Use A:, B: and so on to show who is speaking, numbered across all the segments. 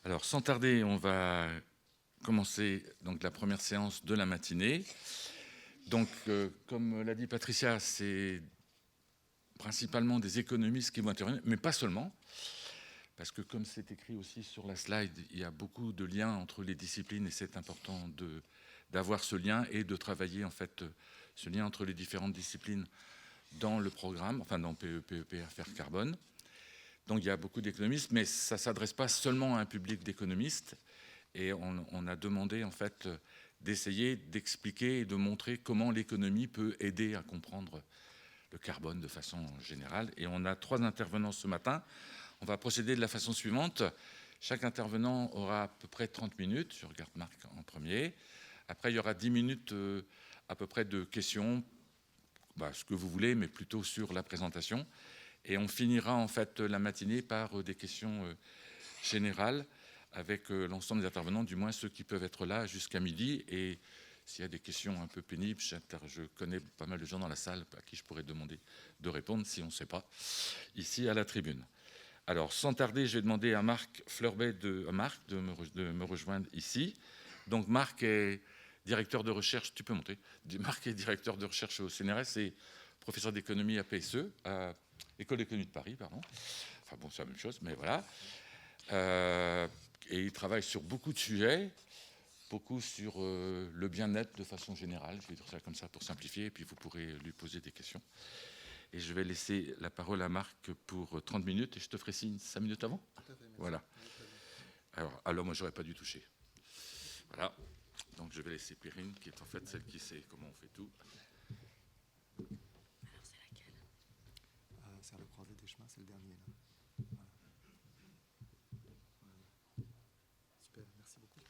A: Alors, sans tarder, on va commencer donc, la première séance de la matinée. Donc, comme l'a dit Patricia, c'est principalement des économistes qui vont intervenir, mais pas seulement, parce que comme c'est écrit aussi sur la slide, il y a beaucoup de liens entre les disciplines et c'est important d'avoir ce lien et de travailler en fait ce lien entre les différentes disciplines dans le programme, enfin dans PEP, Affaires Carbone. Donc il y a beaucoup d'économistes, mais ça ne s'adresse pas seulement à un public d'économistes. Et on a demandé en fait d'essayer d'expliquer et de montrer comment l'économie peut aider à comprendre le carbone de façon générale. Et on a 3 intervenants ce matin. On va procéder de la façon suivante. Chaque intervenant aura à peu près 30 minutes. Je regarde Marc en premier. Après, il y aura 10 minutes à peu près de questions, ce que vous voulez, mais plutôt sur la présentation. Et on finira en fait la matinée par des questions générales avec l'ensemble des intervenants, du moins ceux qui peuvent être là jusqu'à midi. Et s'il y a des questions un peu pénibles, je connais pas mal de gens dans la salle à qui je pourrais demander de répondre si on ne sait pas, ici à la tribune. Alors, sans tarder, je vais demander à Marc Fleurbet de me rejoindre ici. Donc, Marc est directeur de recherche, tu peux monter. Marc est directeur de recherche au CNRS et professeur d'économie à PSE, à École d'économie de Paris, pardon. Enfin bon, c'est la même chose, mais voilà. Et il travaille sur beaucoup de sujets, beaucoup sur le bien-être de façon générale, je vais dire ça comme ça pour simplifier, et puis vous pourrez lui poser des questions. Et je vais laisser la parole à Marc pour 30 minutes, et je te ferai signe 5 minutes avant.
B: Tout à fait, merci.
A: Voilà. Alors moi, j'aurais pas dû toucher. Voilà. Donc je vais laisser Perrine, qui est en fait celle qui sait comment on fait tout.
C: Alors c'est laquelle?
B: C'est à la croisée des chemins, c'est le dernier là. Voilà. Super, merci beaucoup.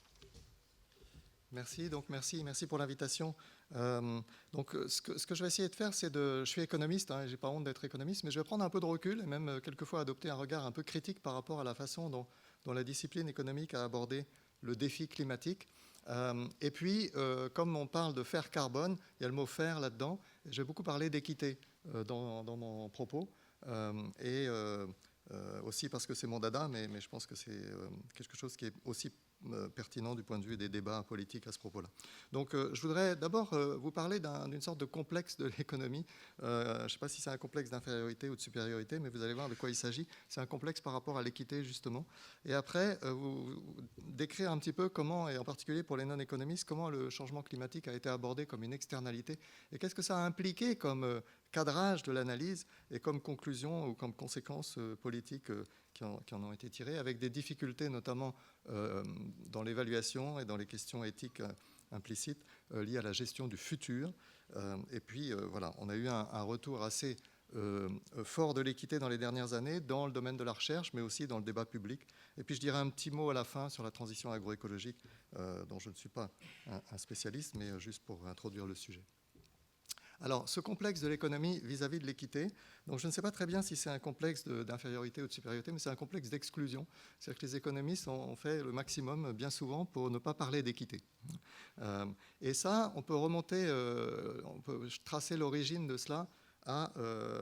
B: Merci pour l'invitation. Ce que je vais essayer de faire, je suis économiste, hein, j'ai pas honte d'être économiste, mais je vais prendre un peu de recul et même quelquefois adopter un regard un peu critique par rapport à la façon dont la discipline économique a abordé le défi climatique. Et puis, comme on parle de fer carbone, il y a le mot fer là-dedans. Je vais beaucoup parler d'équité dans mon propos. Aussi parce que c'est mon dada, mais je pense que c'est quelque chose qui est aussi pertinent du point de vue des débats politiques à ce propos-là. Donc je voudrais d'abord vous parler d'une sorte de complexe de l'économie. Je ne sais pas si c'est un complexe d'infériorité ou de supériorité, mais vous allez voir de quoi il s'agit. C'est un complexe par rapport à l'équité, justement. Et après, vous décrire un petit peu comment, et en particulier pour les non-économistes, comment le changement climatique a été abordé comme une externalité et qu'est-ce que ça a impliqué comme cadrage de l'analyse et comme conclusion ou comme conséquences politiques qui en ont été tirées, avec des difficultés notamment dans l'évaluation et dans les questions éthiques implicites liées à la gestion du futur. Et puis voilà, on a eu un retour assez fort de l'équité dans les dernières années, dans le domaine de la recherche, mais aussi dans le débat public. Et puis je dirais un petit mot à la fin sur la transition agroécologique, dont je ne suis pas un spécialiste, mais juste pour introduire le sujet. Alors, ce complexe de l'économie vis-à-vis de l'équité, donc je ne sais pas très bien si c'est un complexe d'infériorité ou de supériorité, mais c'est un complexe d'exclusion. C'est-à-dire que les économistes ont fait le maximum, bien souvent, pour ne pas parler d'équité. Et ça, on peut remonter, on peut tracer l'origine de cela à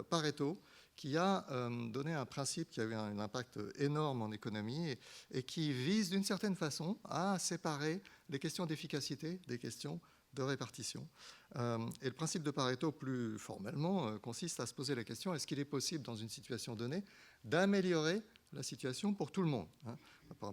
B: Pareto, qui a donné un principe qui a eu un impact énorme en économie et qui vise d'une certaine façon à séparer les questions d'efficacité des questions de répartition. Et le principe de Pareto, plus formellement, consiste à se poser la question, est-ce qu'il est possible, dans une situation donnée, d'améliorer la situation pour tout le monde, hein,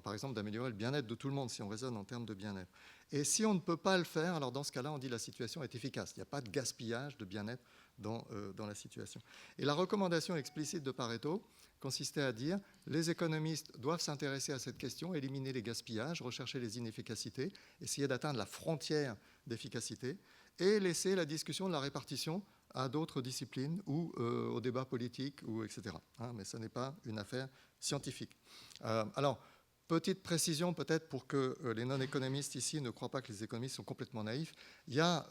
B: par exemple, d'améliorer le bien-être de tout le monde, si on raisonne en termes de bien-être. Et si on ne peut pas le faire, alors dans ce cas-là, on dit que la situation est efficace. Il n'y a pas de gaspillage de bien-être dans la situation. Et la recommandation explicite de Pareto consistait à dire les économistes doivent s'intéresser à cette question, éliminer les gaspillages, rechercher les inefficacités, essayer d'atteindre la frontière d'efficacité et laisser la discussion de la répartition à d'autres disciplines ou au débat politique, ou etc. Hein, mais ce n'est pas une affaire scientifique. Alors, petite précision peut-être pour que les non-économistes ici ne croient pas que les économistes sont complètement naïfs. Il y a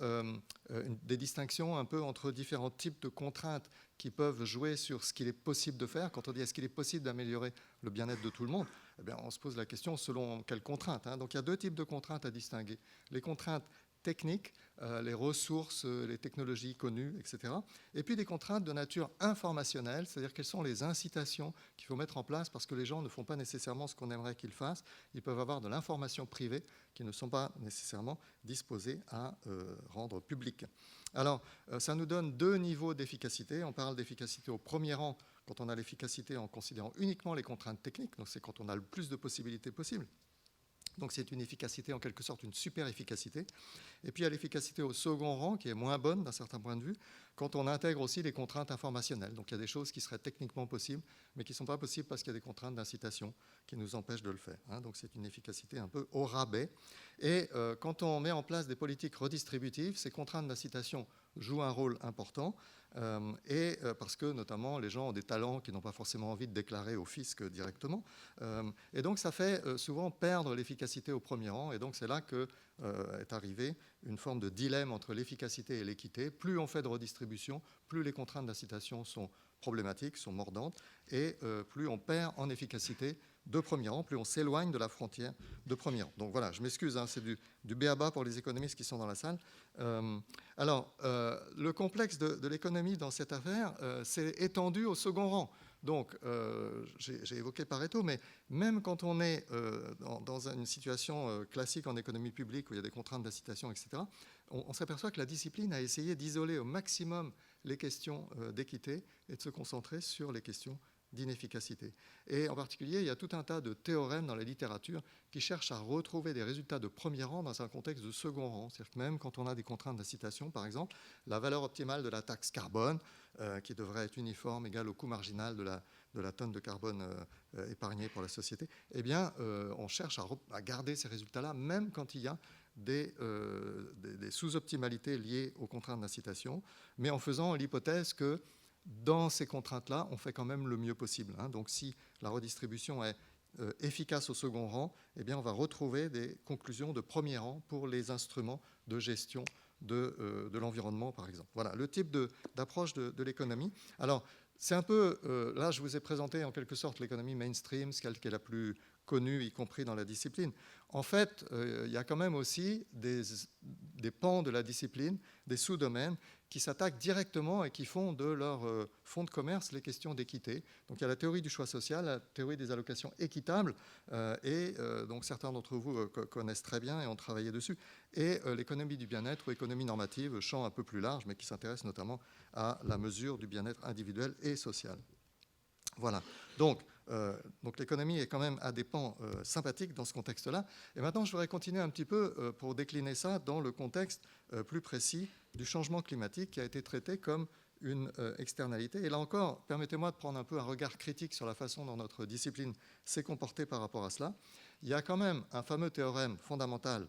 B: des distinctions un peu entre différents types de contraintes qui peuvent jouer sur ce qu'il est possible de faire. Quand on dit est-ce qu'il est possible d'améliorer le bien-être de tout le monde, eh bien, on se pose la question selon quelles contraintes. Hein. Donc il y a 2 types de contraintes à distinguer. Les contraintes techniques, les ressources, les technologies connues, etc. Et puis des contraintes de nature informationnelle, c'est-à-dire quelles sont les incitations qu'il faut mettre en place parce que les gens ne font pas nécessairement ce qu'on aimerait qu'ils fassent. Ils peuvent avoir de l'information privée qu'ils ne sont pas nécessairement disposés à rendre publique. Alors, ça nous donne 2 niveaux d'efficacité. On parle d'efficacité au premier rang quand on a l'efficacité en considérant uniquement les contraintes techniques, donc c'est quand on a le plus de possibilités possibles. Donc c'est une efficacité, en quelque sorte, une super efficacité. Et puis il y a l'efficacité au second rang, qui est moins bonne d'un certain point de vue, quand on intègre aussi les contraintes informationnelles. Donc il y a des choses qui seraient techniquement possibles, mais qui ne sont pas possibles parce qu'il y a des contraintes d'incitation qui nous empêchent de le faire. Donc c'est une efficacité un peu au rabais. Et quand on met en place des politiques redistributives, ces contraintes d'incitation jouent un rôle important. Parce que notamment les gens ont des talents qu'ils n'ont pas forcément envie de déclarer au fisc directement. Et donc ça fait souvent perdre l'efficacité au premier rang. Et donc c'est là que est arrivée une forme de dilemme entre l'efficacité et l'équité. Plus on fait de redistribution, plus les contraintes d'incitation sont problématiques, sont mordantes, et plus on perd en efficacité de premier rang, plus on s'éloigne de la frontière de premier rang. Donc voilà, je m'excuse, c'est du b.a.-ba pour les économistes qui sont dans la salle. Le complexe de l'économie dans cette affaire s'est étendu au second rang. Donc, j'ai évoqué Pareto, mais même quand on est dans une situation classique en économie publique où il y a des contraintes d'incitation, etc., on s'aperçoit que la discipline a essayé d'isoler au maximum les questions d'équité et de se concentrer sur les questions d'inefficacité. Et en particulier, il y a tout un tas de théorèmes dans la littérature qui cherchent à retrouver des résultats de premier rang dans un contexte de second rang. C'est-à-dire que même quand on a des contraintes d'incitation, par exemple, la valeur optimale de la taxe carbone, qui devrait être uniforme, égale au coût marginal de la tonne de carbone épargnée pour la société, eh bien, on cherche à garder ces résultats-là, même quand il y a des sous-optimalités liées aux contraintes d'incitation, mais en faisant l'hypothèse que dans ces contraintes-là, on fait quand même le mieux possible. Donc si la redistribution est efficace au second rang, eh bien, on va retrouver des conclusions de premier rang pour les instruments de gestion de l'environnement, par exemple. Voilà le type d'approche de l'économie. Alors, c'est un peu... là, je vous ai présenté en quelque sorte l'économie mainstream, celle qui est la plus connue, y compris dans la discipline. En fait, il y a quand même aussi des pans de la discipline, des sous-domaines, qui s'attaquent directement et qui font de leur fonds de commerce les questions d'équité. Donc il y a la théorie du choix social, la théorie des allocations équitables, donc certains d'entre vous connaissent très bien et ont travaillé dessus, et l'économie du bien-être ou économie normative, champ un peu plus large, mais qui s'intéresse notamment à la mesure du bien-être individuel et social. Voilà. Donc l'économie est quand même à des pans sympathiques dans ce contexte-là. Et maintenant, je voudrais continuer un petit peu pour décliner ça dans le contexte plus précis du changement climatique qui a été traité comme une externalité. Et là encore, permettez-moi de prendre un peu un regard critique sur la façon dont notre discipline s'est comportée par rapport à cela. Il y a quand même un fameux théorème fondamental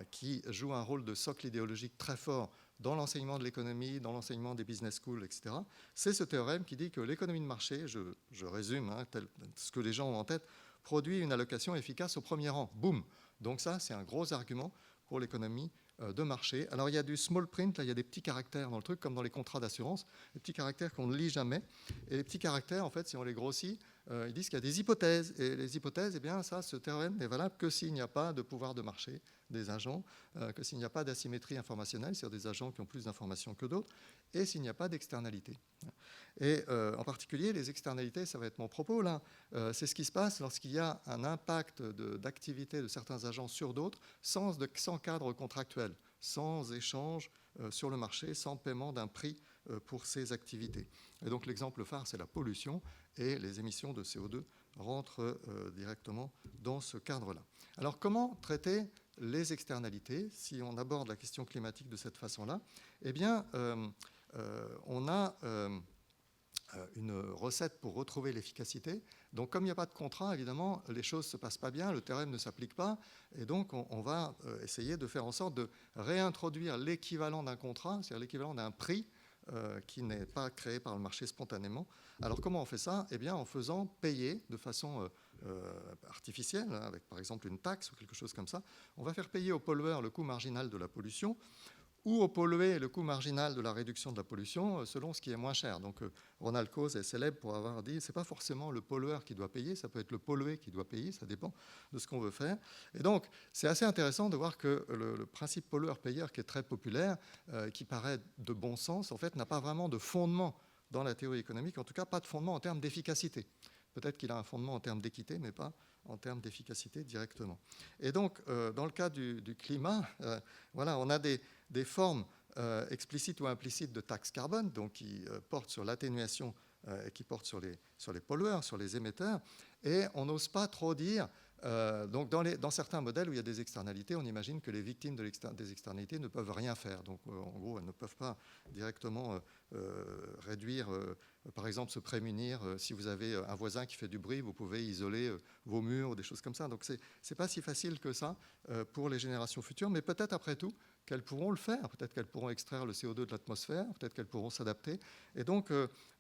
B: qui joue un rôle de socle idéologique très fort dans l'enseignement de l'économie, dans l'enseignement des business schools, etc. C'est ce théorème qui dit que l'économie de marché, je résume ce que les gens ont en tête, produit une allocation efficace au premier rang. Boum. Donc ça, c'est un gros argument pour l'économie de marché. Alors il y a du small print, là, il y a des petits caractères dans le truc, comme dans les contrats d'assurance, des petits caractères qu'on ne lit jamais. Et les petits caractères, en fait, si on les grossit, ils disent qu'il y a des hypothèses. Et les hypothèses, eh bien, ça, ce théorème n'est valable que s'il n'y a pas de pouvoir de marché des agents, que s'il n'y a pas d'asymétrie informationnelle, c'est-à-dire des agents qui ont plus d'informations que d'autres, et s'il n'y a pas d'externalité. Et en particulier, les externalités, ça va être mon propos là, c'est ce qui se passe lorsqu'il y a un impact d'activité de certains agents sur d'autres sans cadre contractuel, sans échange sur le marché, sans paiement d'un prix pour ces activités. Et donc l'exemple phare, c'est la pollution, et les émissions de CO2 rentrent directement dans ce cadre-là. Alors comment traiter les externalités si on aborde la question climatique de cette façon-là? Eh bien, on a une recette pour retrouver l'efficacité. Donc, comme il n'y a pas de contrat, évidemment, les choses ne se passent pas bien, le théorème ne s'applique pas, et donc on va essayer de faire en sorte de réintroduire l'équivalent d'un contrat, c'est-à-dire l'équivalent d'un prix qui n'est pas créé par le marché spontanément. Alors, comment on fait ça? Eh bien, en faisant payer de façon artificielle, avec par exemple une taxe ou quelque chose comme ça. On va faire payer au pollueur le coût marginal de la pollution, ou au pollué le coût marginal de la réduction de la pollution selon ce qui est moins cher. Donc Ronald Coase est célèbre pour avoir dit c'est pas forcément le pollueur qui doit payer, ça peut être le pollué qui doit payer, ça dépend de ce qu'on veut faire. Et donc c'est assez intéressant de voir que le principe pollueur-payeur qui est très populaire, qui paraît de bon sens, en fait n'a pas vraiment de fondement dans la théorie économique, en tout cas pas de fondement en termes d'efficacité. Peut-être qu'il a un fondement en termes d'équité, mais pas en termes d'efficacité directement. Et donc, dans le cas du climat, voilà, on a des formes explicites ou implicites de taxes carbone, donc qui portent sur l'atténuation et qui portent sur les pollueurs, sur les émetteurs, et on n'ose pas trop dire. Donc dans certains modèles où il y a des externalités, on imagine que les victimes des externalités ne peuvent rien faire. Donc en gros, elles ne peuvent pas directement réduire, par exemple se prémunir. Si vous avez un voisin qui fait du bruit, vous pouvez isoler vos murs ou des choses comme ça. Donc c'est pas si facile que ça pour les générations futures, mais peut-être après tout qu'elles pourront le faire. Peut-être qu'elles pourront extraire le CO2 de l'atmosphère, peut-être qu'elles pourront s'adapter. Et donc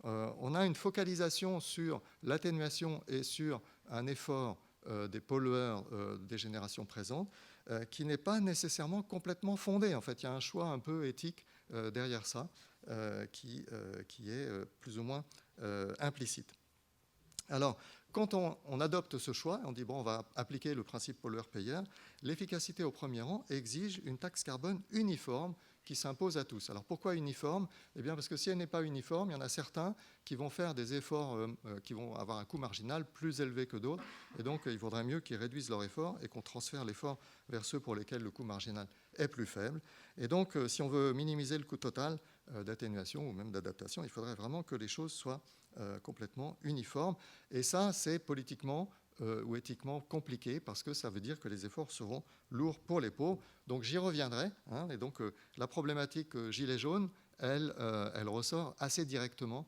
B: on a une focalisation sur l'atténuation et sur un effort des pollueurs des générations présentes, qui n'est pas nécessairement complètement fondé. En fait, il y a un choix un peu éthique derrière ça, qui est plus ou moins implicite. Alors, quand on adopte ce choix, on dit, bon, on va appliquer le principe pollueur-payeur, l'efficacité au premier rang exige une taxe carbone uniforme qui s'impose à tous. Alors pourquoi uniforme ? Eh bien parce que si elle n'est pas uniforme, il y en a certains qui vont faire des efforts qui vont avoir un coût marginal plus élevé que d'autres, et donc il vaudrait mieux qu'ils réduisent leur effort et qu'on transfère l'effort vers ceux pour lesquels le coût marginal est plus faible. Et donc si on veut minimiser le coût total d'atténuation ou même d'adaptation, il faudrait vraiment que les choses soient complètement uniformes. Et ça, c'est politiquement ou éthiquement compliqué, parce que ça veut dire que les efforts seront lourds pour les pauvres. Donc j'y reviendrai. Et donc la problématique gilet jaune, elle ressort assez directement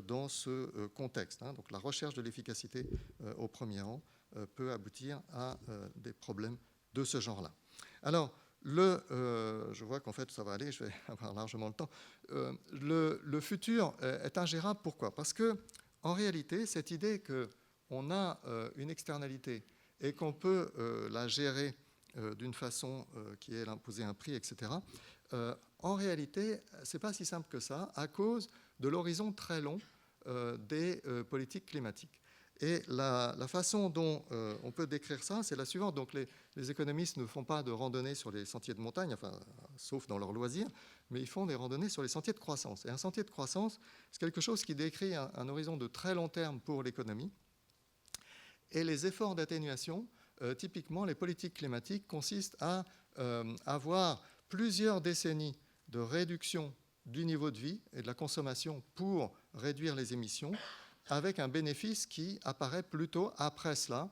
B: dans ce contexte. Donc la recherche de l'efficacité au premier rang peut aboutir à des problèmes de ce genre-là. Alors, je vois qu'en fait ça va aller, je vais avoir largement le temps. Le futur est ingérable. Pourquoi ? Parce que en réalité, cette idée qu'on a une externalité et qu'on peut la gérer d'une façon qui est d'imposer un prix, etc., en réalité, ce n'est pas si simple que ça, à cause de l'horizon très long des politiques climatiques. Et la façon dont on peut décrire ça, c'est la suivante. Donc les économistes ne font pas de randonnée sur les sentiers de montagne, enfin, sauf dans leurs loisirs, mais ils font des randonnées sur les sentiers de croissance. Et un sentier de croissance, c'est quelque chose qui décrit un horizon de très long terme pour l'économie. Et les efforts d'atténuation, typiquement les politiques climatiques, consistent à avoir plusieurs décennies de réduction du niveau de vie et de la consommation pour réduire les émissions, avec un bénéfice qui apparaît plutôt après cela,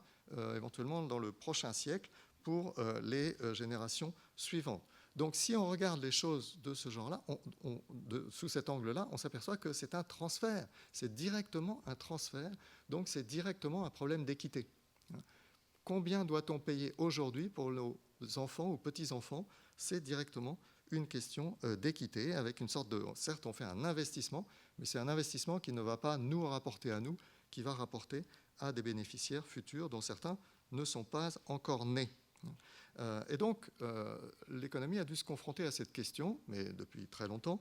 B: éventuellement dans le prochain siècle, pour les générations suivantes. Donc si on regarde les choses de ce genre-là, sous cet angle-là, on s'aperçoit que c'est un transfert, c'est directement un transfert, donc c'est directement un problème d'équité. Combien doit-on payer aujourd'hui pour nos enfants ou petits-enfants ? C'est directement une question d'équité, avec une sorte de... Certes, on fait un investissement, mais c'est un investissement qui ne va pas nous rapporter à nous, qui va rapporter à des bénéficiaires futurs dont certains ne sont pas encore nés. Et donc, l'économie a dû se confronter à cette question, mais depuis très longtemps,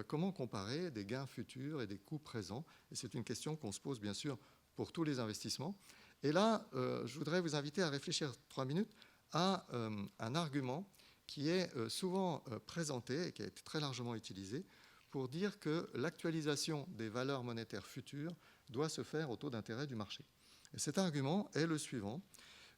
B: comment comparer des gains futurs et des coûts présents ? Et c'est une question qu'on se pose, bien sûr, pour tous les investissements. Et là, je voudrais vous inviter à réfléchir 3 minutes à un argument qui est souvent présenté et qui a été très largement utilisé pour dire que l'actualisation des valeurs monétaires futures doit se faire au taux d'intérêt du marché. Et cet argument est le suivant.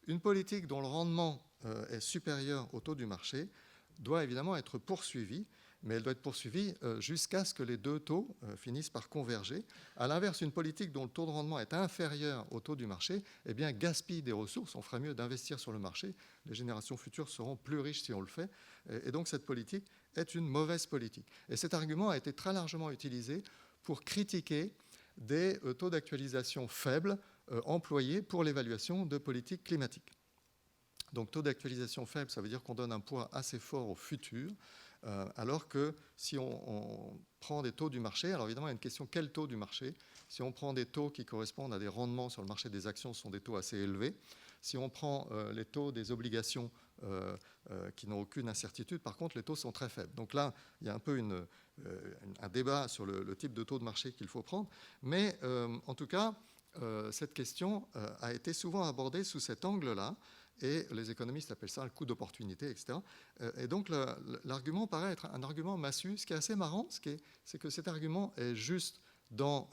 B: Une politique dont le rendement est supérieur au taux du marché doit évidemment être poursuivie, mais elle doit être poursuivie jusqu'à ce que les deux taux finissent par converger. À l'inverse, une politique dont le taux de rendement est inférieur au taux du marché, eh bien, gaspille des ressources. On ferait mieux d'investir sur le marché. Les générations futures seront plus riches si on le fait. Et donc, cette politique est une mauvaise politique. Et cet argument a été très largement utilisé pour critiquer des taux d'actualisation faibles employés pour l'évaluation de politiques climatiques. Donc, taux d'actualisation faible, ça veut dire qu'on donne un poids assez fort au futur, alors que si on prend des taux du marché, alors évidemment il y a une question, quel taux du marché ? Si on prend des taux qui correspondent à des rendements sur le marché des actions, ce sont des taux assez élevés. Si on prend les taux des obligations qui n'ont aucune incertitude, par contre, les taux sont très faibles. Donc là, il y a un peu un débat sur le type de taux de marché qu'il faut prendre. Mais en tout cas, cette question a été souvent abordée sous cet angle-là. Et les économistes appellent ça le coût d'opportunité, etc. Et donc l'argument paraît être un argument massu. Ce qui est assez marrant, c'est que cet argument est juste dans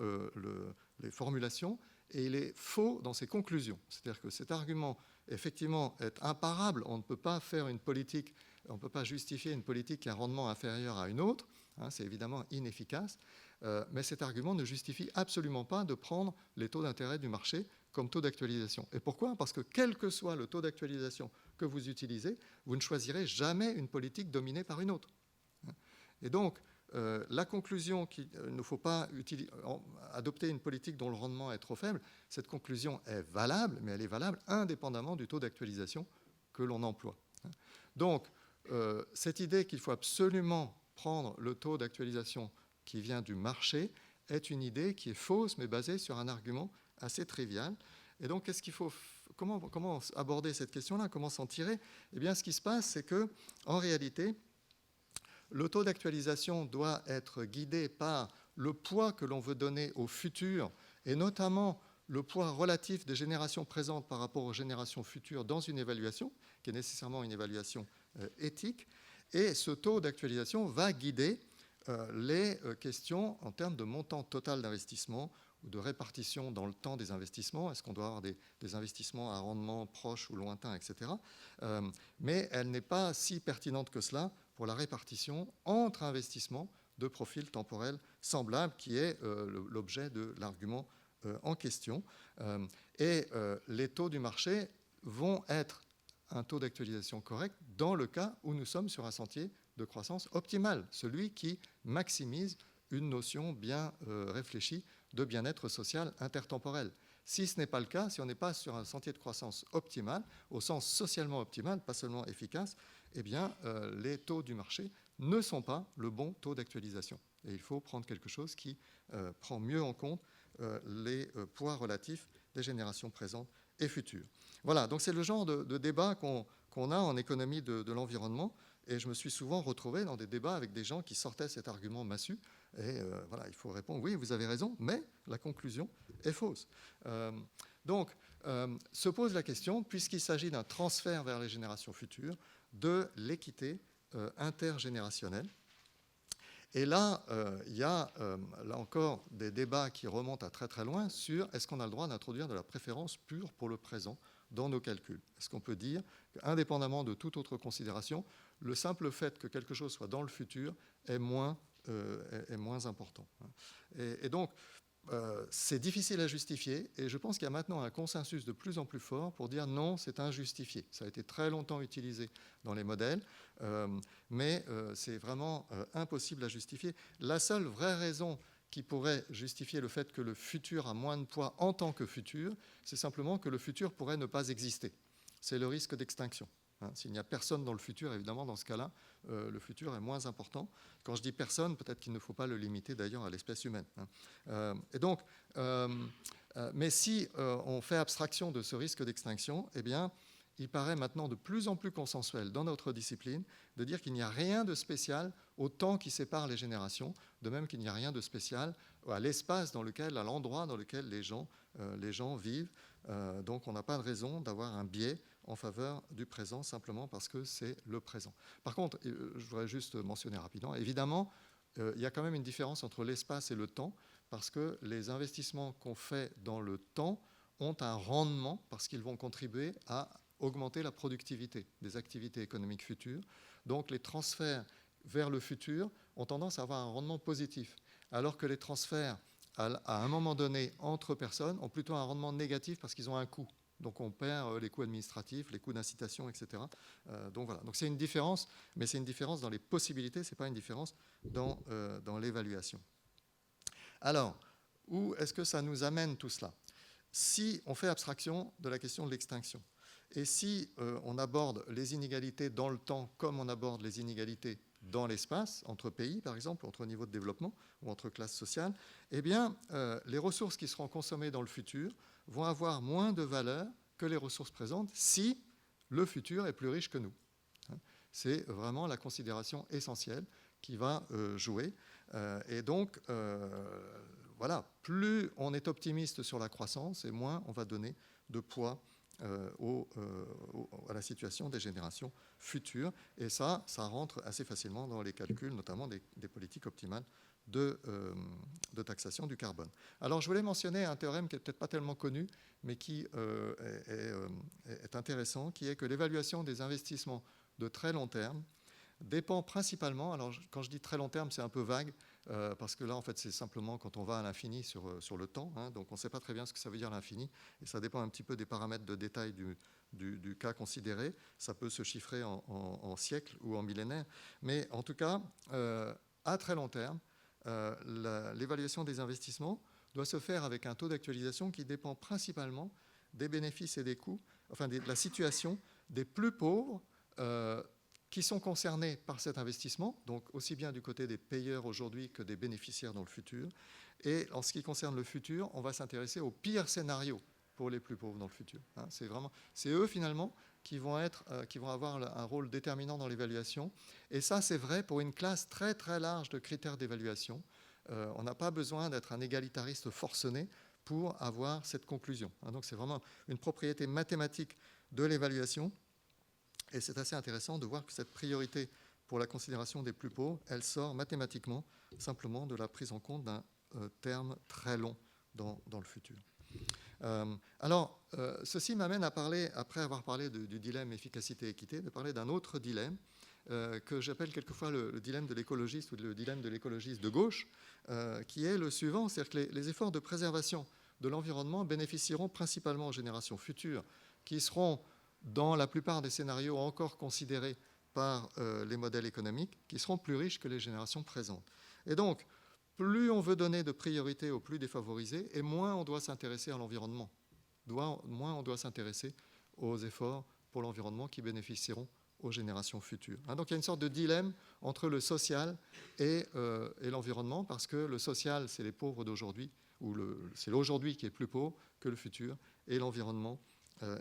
B: les formulations et il est faux dans ses conclusions. C'est-à-dire que cet argument, effectivement, est imparable. On ne peut pas faire une politique, on ne peut pas justifier une politique qui a un rendement inférieur à une autre. C'est évidemment inefficace. Mais cet argument ne justifie absolument pas de prendre les taux d'intérêt du marché comme taux d'actualisation. Et pourquoi ? Parce que quel que soit le taux d'actualisation que vous utilisez, vous ne choisirez jamais une politique dominée par une autre. Et donc, la conclusion qu'il ne faut pas adopter une politique dont le rendement est trop faible, cette conclusion est valable, mais elle est valable indépendamment du taux d'actualisation que l'on emploie. Donc, cette idée qu'il faut absolument prendre le taux d'actualisation qui vient du marché est une idée qui est fausse, mais basée sur un argument assez trivial. Et donc, qu'est-ce qu'il faut, comment aborder cette question-là ? Comment s'en tirer ? Eh bien, ce qui se passe, c'est que, en réalité, le taux d'actualisation doit être guidé par le poids que l'on veut donner au futur, et notamment le poids relatif des générations présentes par rapport aux générations futures dans une évaluation, qui est nécessairement une évaluation éthique. Et ce taux d'actualisation va guider les questions en termes de montant total d'investissement ou de répartition dans le temps des investissements. Est-ce qu'on doit avoir des investissements à rendement proche ou lointain, etc. Mais elle n'est pas si pertinente que cela pour la répartition entre investissements de profils temporels semblables, qui est l'objet de l'argument en question. Et les taux du marché vont être un taux d'actualisation correct dans le cas où nous sommes sur un sentier de croissance optimale, celui qui maximise une notion bien réfléchie de bien-être social intertemporel. Si ce n'est pas le cas, si on n'est pas sur un sentier de croissance optimal, au sens socialement optimal, pas seulement efficace, eh bien, les taux du marché ne sont pas le bon taux d'actualisation. Et il faut prendre quelque chose qui prend mieux en compte les poids relatifs des générations présentes et futures. Voilà, donc c'est le genre de débat qu'on a en économie de l'environnement. Et je me suis souvent retrouvé dans des débats avec des gens qui sortaient cet argument massu. Et voilà, il faut répondre, oui, vous avez raison, mais la conclusion est fausse. Donc, se pose la question, puisqu'il s'agit d'un transfert vers les générations futures, de l'équité intergénérationnelle. Et là, il y a là encore des débats qui remontent à très très loin sur est-ce qu'on a le droit d'introduire de la préférence pure pour le présent dans nos calculs. Est-ce qu'on peut dire qu'indépendamment de toute autre considération, le simple fait que quelque chose soit dans le futur est moins important. Et donc, c'est difficile à justifier, et je pense qu'il y a maintenant un consensus de plus en plus fort pour dire non, c'est injustifié. Ça a été très longtemps utilisé dans les modèles, mais c'est vraiment impossible à justifier. La seule vraie raison qui pourrait justifier le fait que le futur a moins de poids en tant que futur, c'est simplement que le futur pourrait ne pas exister. C'est le risque d'extinction. S'il n'y a personne dans le futur, évidemment, dans ce cas-là, le futur est moins important. Quand je dis personne, peut-être qu'il ne faut pas le limiter d'ailleurs à l'espèce humaine. Et donc, mais si on fait abstraction de ce risque d'extinction, eh bien, il paraît maintenant de plus en plus consensuel dans notre discipline de dire qu'il n'y a rien de spécial au temps qui sépare les générations, de même qu'il n'y a rien de spécial à l'espace dans lequel, à l'endroit dans lequel les gens vivent. Donc on n'a pas de raison d'avoir un biais en faveur du présent simplement parce que c'est le présent. Par contre, je voudrais juste mentionner rapidement, évidemment, il y a quand même une différence entre l'espace et le temps, parce que les investissements qu'on fait dans le temps ont un rendement, parce qu'ils vont contribuer à augmenter la productivité des activités économiques futures. Donc les transferts vers le futur ont tendance à avoir un rendement positif, alors que les transferts à un moment donné entre personnes ont plutôt un rendement négatif parce qu'ils ont un coût. Donc on perd les coûts administratifs, les coûts d'incitation, etc. Donc voilà. Donc c'est une différence, mais c'est une différence dans les possibilités, ce n'est pas une différence dans l'évaluation. Alors, où est-ce que ça nous amène tout cela ? Si on fait abstraction de la question de l'extinction, et si on aborde les inégalités dans le temps comme on aborde les inégalités dans l'espace, entre pays par exemple, entre niveaux de développement ou entre classes sociales, eh bien les ressources qui seront consommées dans le futur vont avoir moins de valeur que les ressources présentes si le futur est plus riche que nous. C'est vraiment la considération essentielle qui va jouer. Et donc, voilà, plus on est optimiste sur la croissance, et moins on va donner de poids à la situation des générations futures. Et ça rentre assez facilement dans les calculs, notamment des politiques optimales de taxation du carbone. Alors, je voulais mentionner un théorème qui n'est peut-être pas tellement connu, mais qui est intéressant, qui est que l'évaluation des investissements de très long terme dépend principalement, alors quand je dis très long terme, c'est un peu vague, parce que là, en fait, c'est simplement quand on va à l'infini sur le temps, hein, donc on ne sait pas très bien ce que ça veut dire l'infini, et ça dépend un petit peu des paramètres de détail du cas considéré. Ça peut se chiffrer en siècles ou en millénaires, mais en tout cas, à très long terme, l'évaluation des investissements doit se faire avec un taux d'actualisation qui dépend principalement des bénéfices et des coûts, enfin de la situation des plus pauvres qui sont concernés par cet investissement, donc aussi bien du côté des payeurs aujourd'hui que des bénéficiaires dans le futur. Et en ce qui concerne le futur, on va s'intéresser au pire scénario pour les plus pauvres dans le futur. Hein, c'est eux finalement qui vont avoir un rôle déterminant dans l'évaluation. Et ça, c'est vrai pour une classe très très large de critères d'évaluation. On n'a pas besoin d'être un égalitariste forcené pour avoir cette conclusion. Hein, donc c'est vraiment une propriété mathématique de l'évaluation. Et c'est assez intéressant de voir que cette priorité pour la considération des plus pauvres, elle sort mathématiquement simplement de la prise en compte d'un terme très long dans le futur. Ceci m'amène à parler, après avoir parlé du dilemme efficacité-équité, de parler d'un autre dilemme que j'appelle quelquefois le dilemme de l'écologiste ou le dilemme de l'écologiste de gauche, qui est le suivant, c'est-à-dire que les efforts de préservation de l'environnement bénéficieront principalement aux générations futures, qui seront dans la plupart des scénarios encore considérés par les modèles économiques, qui seront plus riches que les générations présentes. Et donc, plus on veut donner de priorité aux plus défavorisés, et moins on doit s'intéresser à l'environnement, moins on doit s'intéresser aux efforts pour l'environnement qui bénéficieront aux générations futures. Hein, donc il y a une sorte de dilemme entre le social et l'environnement, parce que le social, c'est les pauvres d'aujourd'hui, ou c'est l'aujourd'hui qui est plus pauvre que le futur, et l'environnement,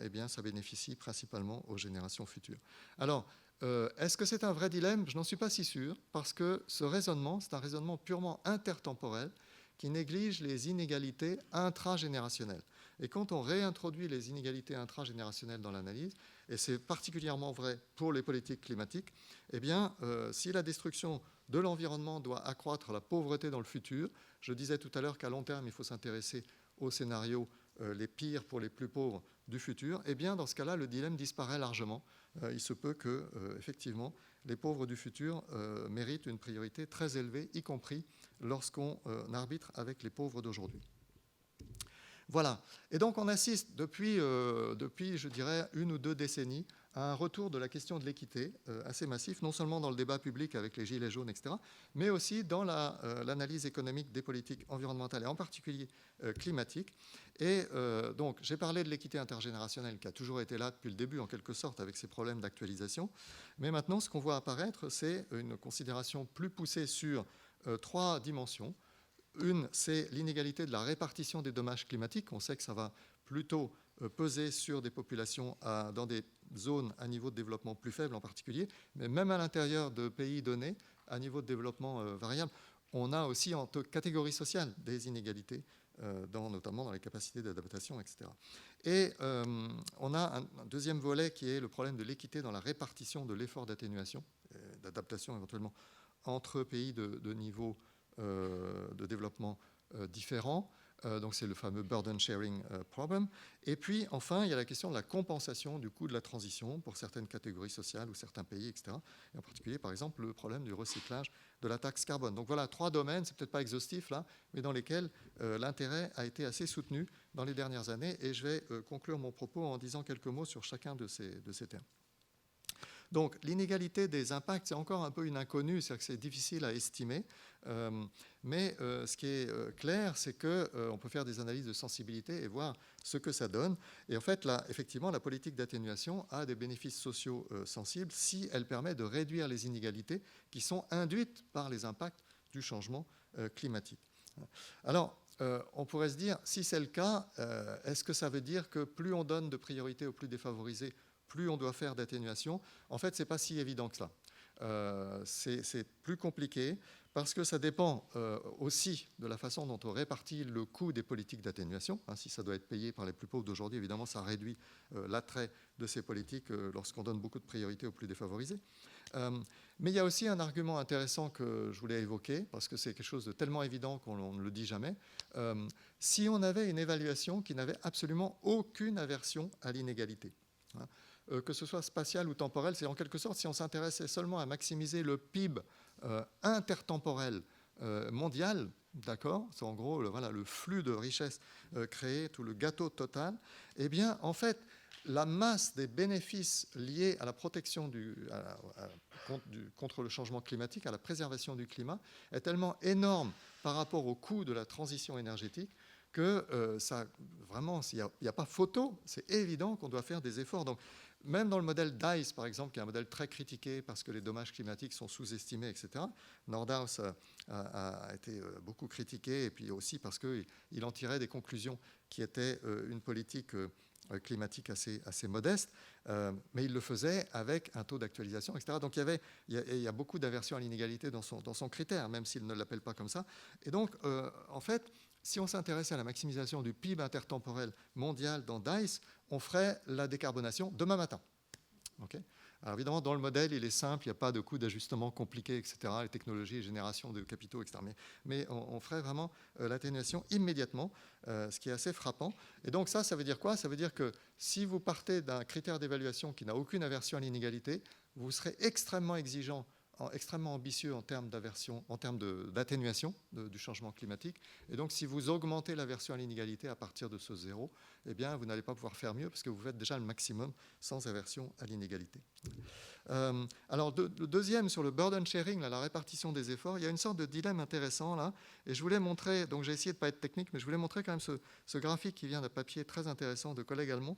B: eh bien, ça bénéficie principalement aux générations futures. Alors, est-ce que c'est un vrai dilemme ? Je n'en suis pas si sûr, parce que ce raisonnement, c'est un raisonnement purement intertemporel qui néglige les inégalités intragénérationnelles. Et quand on réintroduit les inégalités intragénérationnelles dans l'analyse, et c'est particulièrement vrai pour les politiques climatiques, eh bien, si la destruction de l'environnement doit accroître la pauvreté dans le futur, je disais tout à l'heure qu'à long terme, il faut s'intéresser aux scénarios les pires pour les plus pauvres du futur, eh bien, dans ce cas-là, le dilemme disparaît largement. Il se peut que, effectivement, les pauvres du futur méritent une priorité très élevée, y compris lorsqu'on arbitre avec les pauvres d'aujourd'hui. Voilà. Et donc, on assiste depuis, je dirais, 1 ou 2 décennies à un retour de la question de l'équité assez massif, non seulement dans le débat public avec les gilets jaunes, etc., mais aussi dans l'analyse économique des politiques environnementales et en particulier climatiques. Et donc, j'ai parlé de l'équité intergénérationnelle qui a toujours été là depuis le début, en quelque sorte, avec ses problèmes d'actualisation. Mais maintenant, ce qu'on voit apparaître, c'est une considération plus poussée sur 3 dimensions. Une, c'est l'inégalité de la répartition des dommages climatiques. On sait que ça va plutôt peser sur des populations dans des zones à niveau de développement plus faible en particulier, mais même à l'intérieur de pays donnés, à niveau de développement variable, on a aussi en catégorie sociale des inégalités, notamment dans les capacités d'adaptation, etc. Et on a un deuxième volet qui est le problème de l'équité dans la répartition de l'effort d'atténuation, d'adaptation éventuellement, entre pays de niveau de développement différents. Donc c'est le fameux burden sharing problem. Et puis enfin, il y a la question de la compensation du coût de la transition pour certaines catégories sociales ou certains pays, etc. Et en particulier, par exemple, le problème du recyclage de la taxe carbone. Donc voilà, 3 domaines, c'est peut-être pas exhaustif là, mais dans lesquels l'intérêt a été assez soutenu dans les dernières années. Et je vais conclure mon propos en disant quelques mots sur chacun de ces thèmes. Donc l'inégalité des impacts, c'est encore un peu une inconnue, c'est-à-dire que c'est difficile à estimer, mais ce qui est clair, c'est qu'on peut faire des analyses de sensibilité et voir ce que ça donne. Et en fait, là, effectivement, la politique d'atténuation a des bénéfices sociaux sensibles si elle permet de réduire les inégalités qui sont induites par les impacts du changement climatique. Alors, on pourrait se dire, si c'est le cas, est-ce que ça veut dire que plus on donne de priorité aux plus défavorisés, plus on doit faire d'atténuation? En fait, ce n'est pas si évident que cela. C'est plus compliqué parce que ça dépend aussi de la façon dont on répartit le coût des politiques d'atténuation. Si ça doit être payé par les plus pauvres d'aujourd'hui, évidemment, ça réduit l'attrait de ces politiques lorsqu'on donne beaucoup de priorité aux plus défavorisés. Mais il y a aussi un argument intéressant que je voulais évoquer, parce que c'est quelque chose de tellement évident qu'on ne le dit jamais. Si on avait une évaluation qui n'avait absolument aucune aversion à l'inégalité, que ce soit spatial ou temporel, c'est en quelque sorte si on s'intéressait seulement à maximiser le PIB intertemporel mondial, d'accord, c'est en gros le flux de richesses créé, tout le gâteau total, eh bien en fait la masse des bénéfices liés à la protection contre le changement climatique, à la préservation du climat, est tellement énorme par rapport au coût de la transition énergétique que ça, vraiment, il n'y a pas photo, c'est évident qu'on doit faire des efforts. Donc, même dans le modèle DICE, par exemple, qui est un modèle très critiqué parce que les dommages climatiques sont sous-estimés, etc., Nordhaus a été beaucoup critiqué, et puis aussi parce qu'il en tirait des conclusions qui étaient une politique climatique assez modeste, mais il le faisait avec un taux d'actualisation, etc. Donc il y a beaucoup d'aversion à l'inégalité dans son critère, même s'il ne l'appelle pas comme ça. Et donc, en fait, si on s'intéressait à la maximisation du PIB intertemporel mondial dans DICE, on ferait la décarbonation demain matin. Okay. Alors évidemment, dans le modèle, il est simple, il n'y a pas de coût d'ajustement compliqué, etc., les technologies, génération de capitaux, etc. Mais on ferait vraiment l'atténuation immédiatement, ce qui est assez frappant. Et donc ça veut dire quoi? Ça veut dire que si vous partez d'un critère d'évaluation qui n'a aucune aversion à l'inégalité, vous serez extrêmement exigeant, extrêmement ambitieux en termes d'aversion, en termes d'atténuation du changement climatique. Et donc, si vous augmentez l'aversion à l'inégalité à partir de ce zéro, eh bien, vous n'allez pas pouvoir faire mieux parce que vous faites déjà le maximum sans aversion à l'inégalité. Alors, le deuxième, sur le burden sharing, la répartition des efforts, il y a une sorte de dilemme intéressant là. Et je voulais montrer, donc j'ai essayé de ne pas être technique, mais je voulais montrer quand même ce graphique qui vient d'un papier très intéressant de collègues allemands,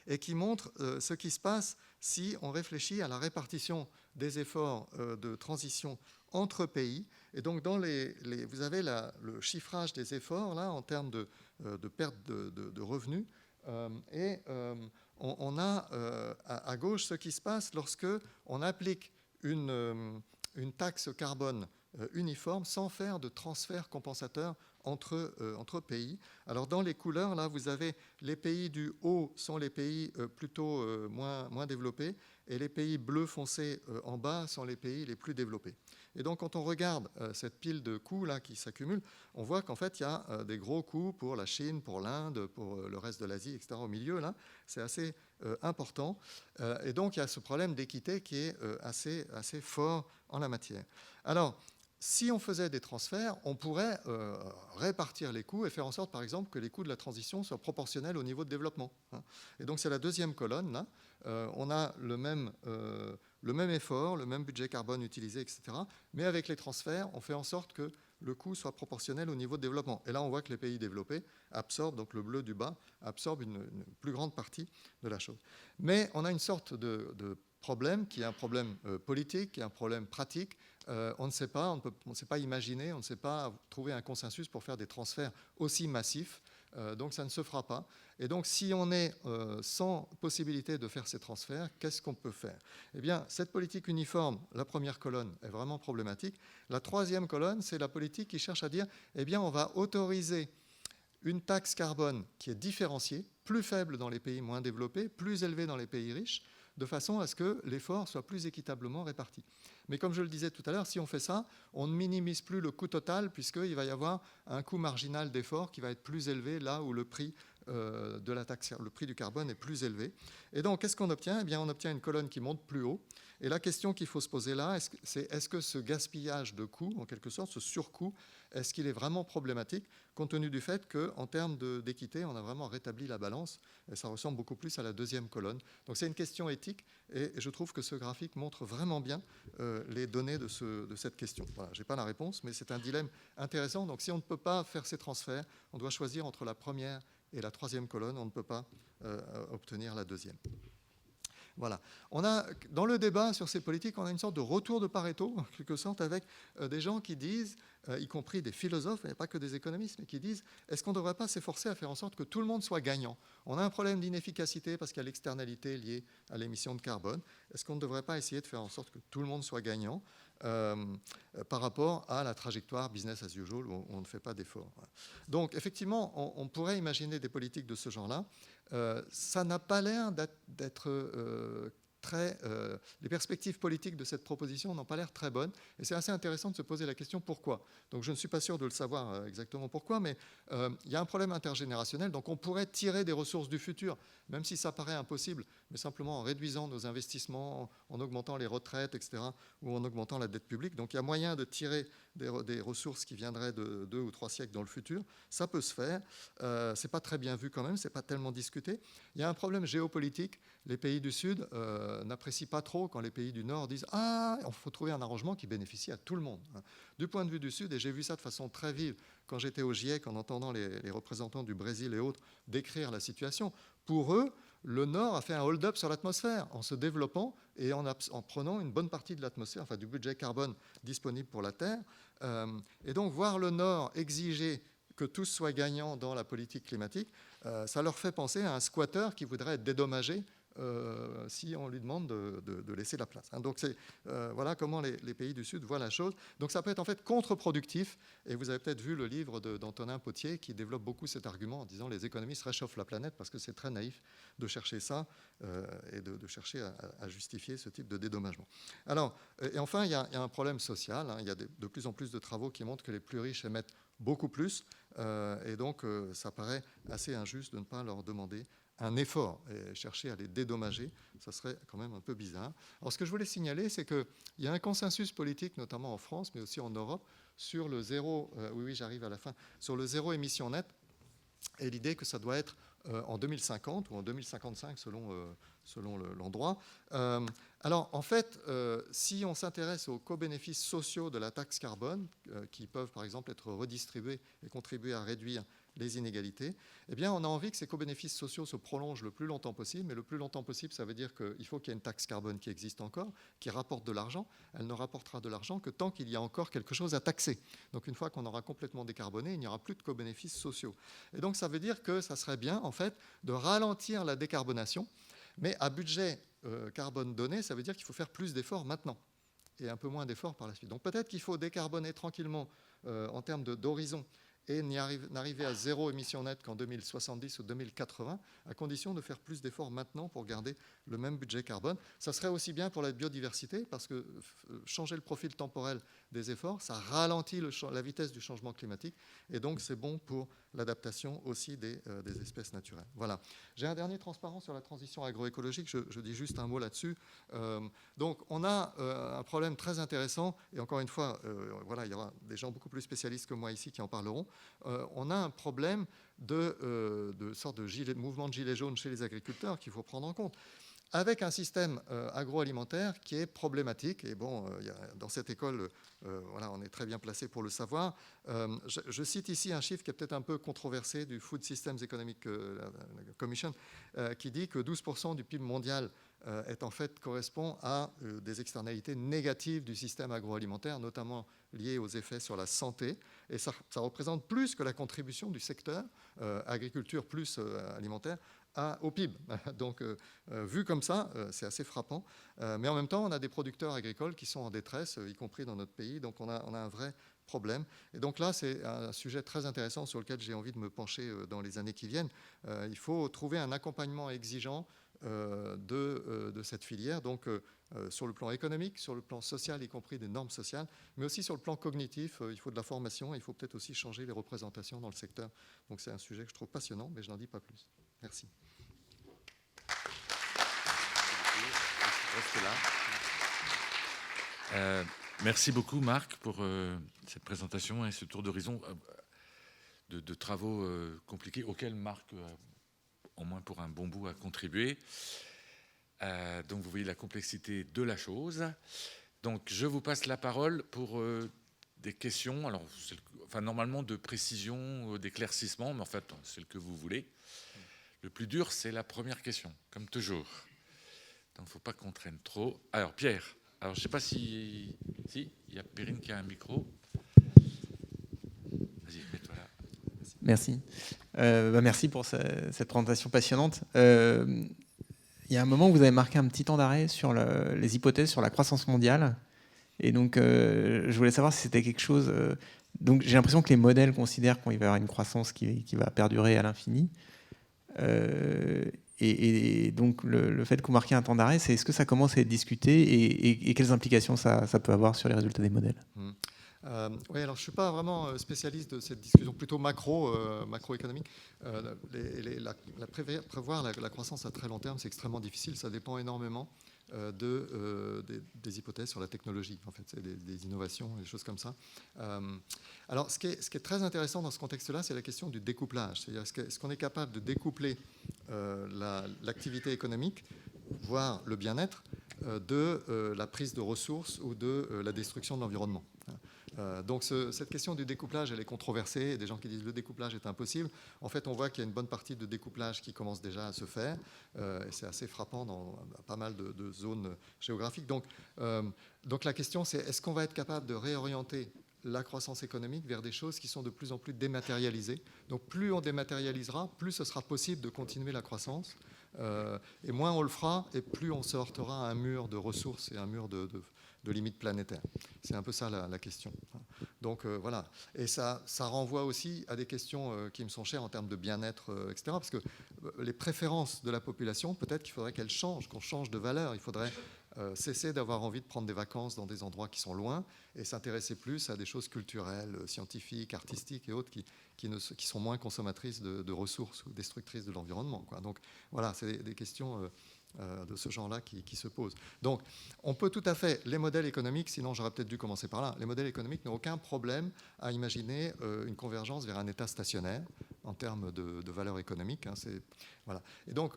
B: et qui montre ce qui se passe si on réfléchit à la répartition des efforts de transition entre pays. Et donc, vous avez le chiffrage des efforts là, en termes de perte de revenus. On a à gauche ce qui se passe lorsque on applique une taxe carbone uniforme sans faire de transfert compensateur entre pays. Alors dans les couleurs, là, vous avez les pays du haut sont les pays plutôt moins développés, et les pays bleu foncé en bas sont les pays les plus développés. Et donc quand on regarde cette pile de coûts là qui s'accumule, on voit qu'en fait il y a des gros coûts pour la Chine, pour l'Inde, pour le reste de l'Asie, etc. au milieu là, c'est assez important. Et donc il y a ce problème d'équité qui est assez fort en la matière. Alors, si on faisait des transferts, on pourrait répartir les coûts et faire en sorte, par exemple, que les coûts de la transition soient proportionnels au niveau de développement. Et donc, c'est la deuxième colonne, là. On a le même effort, le même budget carbone utilisé, etc. Mais avec les transferts, on fait en sorte que le coût soit proportionnel au niveau de développement. Et là, on voit que les pays développés absorbent, donc le bleu du bas, absorbe une plus grande partie de la chose. Mais on a une sorte de problème qui est un problème politique, qui est un problème pratique. On ne sait pas, on ne sait pas imaginer, on ne sait pas trouver un consensus pour faire des transferts aussi massifs. Donc ça ne se fera pas. Et donc si on est sans possibilité de faire ces transferts, qu'est-ce qu'on peut faire? Eh bien, cette politique uniforme, la première colonne, est vraiment problématique. La troisième colonne, c'est la politique qui cherche à dire, eh bien, on va autoriser une taxe carbone qui est différenciée, plus faible dans les pays moins développés, plus élevée dans les pays riches, de façon à ce que l'effort soit plus équitablement réparti. Mais comme je le disais tout à l'heure, si on fait ça, on ne minimise plus le coût total, puisqu'il va y avoir un coût marginal d'effort qui va être plus élevé là où le prix de la taxe, le prix du carbone est plus élevé. Et donc, qu'est-ce qu'on obtient? Eh bien, on obtient une colonne qui monte plus haut. Et la question qu'il faut se poser là, c'est est-ce que ce gaspillage de coûts, en quelque sorte, ce surcoût, est-ce qu'il est vraiment problématique, compte tenu du fait qu'en termes d'équité, on a vraiment rétabli la balance, et ça ressemble beaucoup plus à la deuxième colonne. Donc c'est une question éthique, et je trouve que ce graphique montre vraiment bien les données de cette question. Voilà, je n'ai pas la réponse, mais c'est un dilemme intéressant. Donc si on ne peut pas faire ces transferts, on doit choisir entre la première et la troisième colonne, on ne peut pas obtenir la deuxième. Voilà. On a, dans le débat sur ces politiques, on a une sorte de retour de Pareto, en quelque sorte, avec des gens qui disent, y compris des philosophes, et pas que des économistes, mais qui disent, est-ce qu'on ne devrait pas s'efforcer à faire en sorte que tout le monde soit gagnant? On a un problème d'inefficacité parce qu'il y a l'externalité liée à l'émission de carbone. Est-ce qu'on ne devrait pas essayer de faire en sorte que tout le monde soit gagnant par rapport à la trajectoire business as usual où on ne fait pas d'efforts? Donc, effectivement, on pourrait imaginer des politiques de ce genre-là. Ça n'a pas l'air d'être les perspectives politiques de cette proposition n'ont pas l'air très bonnes. Et c'est assez intéressant de se poser la question pourquoi. Donc je ne suis pas sûr de le savoir exactement pourquoi, mais il y a un problème intergénérationnel. Donc on pourrait tirer des ressources du futur, même si ça paraît impossible, mais simplement en réduisant nos investissements, en augmentant les retraites, etc., ou en augmentant la dette publique. Donc il y a moyen de tirer des ressources qui viendraient de 2 ou 3 siècles dans le futur. Ça peut se faire. C'est pas très bien vu quand même, c'est pas tellement discuté. Il y a un problème géopolitique. Les pays du Sud n'apprécient pas trop quand les pays du Nord disent « Ah, il faut trouver un arrangement qui bénéficie à tout le monde ». Du point de vue du Sud, et j'ai vu ça de façon très vive quand j'étais au GIEC en entendant les représentants du Brésil et autres décrire la situation, pour eux, le Nord a fait un hold-up sur l'atmosphère en se développant et en prenant une bonne partie de l'atmosphère, enfin du budget carbone disponible pour la Terre. Et donc voir le Nord exiger que tous soient gagnants dans la politique climatique, ça leur fait penser à un squatter qui voudrait être dédommagé si on lui demande de laisser la place. Donc voilà comment les pays du Sud voient la chose. Donc ça peut être en fait contre-productif. Et vous avez peut-être vu le livre d'Antonin Potier qui développe beaucoup cet argument en disant les économistes réchauffent la planète parce que c'est très naïf de chercher ça et de chercher à justifier ce type de dédommagement. Alors, et enfin, il y a un problème social. Il y a de plus en plus de travaux qui montrent que les plus riches émettent beaucoup plus. Et donc, ça paraît assez injuste de ne pas leur demander un effort et chercher à les dédommager, ça serait quand même un peu bizarre. Alors ce que je voulais signaler, c'est qu'il y a un consensus politique, notamment en France, mais aussi en Europe, sur le zéro, oui, j'arrive à la fin, sur le zéro émission nette, et l'idée que ça doit être en 2050 ou en 2055 selon l'endroit. Alors en fait, si on s'intéresse aux co-bénéfices sociaux de la taxe carbone, qui peuvent par exemple être redistribués et contribuer à réduire les inégalités, eh bien, on a envie que ces co-bénéfices sociaux se prolongent le plus longtemps possible. Mais le plus longtemps possible, ça veut dire qu'il faut qu'il y ait une taxe carbone qui existe encore, qui rapporte de l'argent. Elle ne rapportera de l'argent que tant qu'il y a encore quelque chose à taxer. Donc, une fois qu'on aura complètement décarboné, il n'y aura plus de co-bénéfices sociaux. Et donc, ça veut dire que ça serait bien, en fait, de ralentir la décarbonation. Mais à budget carbone donné, ça veut dire qu'il faut faire plus d'efforts maintenant et un peu moins d'efforts par la suite. Donc, peut-être qu'il faut décarboner tranquillement en termes d'horizon et n'arriver à zéro émission nette qu'en 2070 ou 2080, à condition de faire plus d'efforts maintenant pour garder le même budget carbone. Ça serait aussi bien pour la biodiversité, parce que changer le profil temporel des efforts, ça ralentit la vitesse du changement climatique, et donc c'est bon pour l'adaptation aussi des espèces naturelles. Voilà. J'ai un dernier transparent sur la transition agroécologique, je dis juste un mot là-dessus. Donc on a un problème très intéressant, et encore une fois, voilà, il y aura des gens beaucoup plus spécialistes que moi ici qui en parleront. On a un problème de sorte de mouvement de gilet jaune chez les agriculteurs qu'il faut prendre en compte, avec un système agroalimentaire qui est problématique. Et bon, dans cette école, voilà, on est très bien placé pour le savoir. Je cite ici un chiffre qui est peut-être un peu controversé du Food Systems Economic Commission, qui dit que 12% du PIB mondial correspond à des externalités négatives du système agroalimentaire, notamment liées aux effets sur la santé. Et ça représente plus que la contribution du secteur agriculture plus alimentaire au PIB. Donc, vu comme ça, c'est assez frappant. Mais en même temps, on a des producteurs agricoles qui sont en détresse, y compris dans notre pays. Donc, on a un vrai problème. Et donc là, c'est un sujet très intéressant sur lequel j'ai envie de me pencher dans les années qui viennent. Il faut trouver un accompagnement exigeant de cette filière, donc sur le plan économique, sur le plan social, y compris des normes sociales, mais aussi sur le plan cognitif, il faut de la formation, il faut peut-être aussi changer les représentations dans le secteur. Donc c'est un sujet que je trouve passionnant, mais je n'en dis pas plus. Merci.
A: Merci beaucoup Marc pour cette présentation et ce tour d'horizon de travaux compliqués auxquels Marc au moins pour un bon bout à contribuer. Donc vous voyez la complexité de la chose. Donc je vous passe la parole pour des questions. Alors, normalement de précision, d'éclaircissement, mais en fait c'est le que vous voulez. Le plus dur, c'est la première question, comme toujours. il ne faut pas qu'on traîne trop. Alors, Pierre, alors, je ne sais pas si il y a Perrine qui a un micro. Vas-y, mets-toi là.
D: Merci. Merci pour cette présentation passionnante. Il y a un moment où vous avez marqué un petit temps d'arrêt sur les hypothèses sur la croissance mondiale. Et donc, je voulais savoir si c'était quelque chose... donc, j'ai l'impression que les modèles considèrent qu'il va y avoir une croissance qui va perdurer à l'infini. Et donc, le fait que vous marquiez un temps d'arrêt, c'est est-ce que ça commence à être discuté et quelles implications ça peut avoir sur les résultats des modèles?
B: Oui, alors je ne suis pas vraiment spécialiste de cette discussion plutôt macroéconomique. Prévoir la croissance à très long terme, c'est extrêmement difficile. Ça dépend énormément des hypothèses sur la technologie, en fait, c'est des innovations, des choses comme ça. Alors, ce qui est très intéressant dans ce contexte-là, c'est la question du découplage. C'est-à-dire, est-ce qu'on est capable de découpler l'activité économique, voire le bien-être, de la prise de ressources ou de la destruction de l'environnement. Donc cette question du découplage, elle est controversée. Il y a des gens qui disent que le découplage est impossible. En fait, on voit qu'il y a une bonne partie de découplage qui commence déjà à se faire. Et c'est assez frappant dans pas mal de zones géographiques. Donc la question, c'est est-ce qu'on va être capable de réorienter la croissance économique vers des choses qui sont de plus en plus dématérialisées. Donc plus on dématérialisera, plus ce sera possible de continuer la croissance. Et moins on le fera, et plus on se heurtera à un mur de ressources et un mur de limites planétaires. C'est un peu ça la question. Donc voilà. Et ça renvoie aussi à des questions qui me sont chères en termes de bien-être, etc. Parce que les préférences de la population, peut-être qu'il faudrait qu'elles changent, qu'on change de valeur. Il faudrait cesser d'avoir envie de prendre des vacances dans des endroits qui sont loin et s'intéresser plus à des choses culturelles, scientifiques, artistiques et autres qui sont moins consommatrices de ressources ou destructrices de l'environnement, quoi. Donc voilà, c'est des questions de ce genre-là qui se posent. Donc on peut tout à fait, les modèles économiques, sinon j'aurais peut-être dû commencer par là, les modèles économiques n'ont aucun problème à imaginer une convergence vers un état stationnaire en termes de valeur économique. Voilà. Et donc,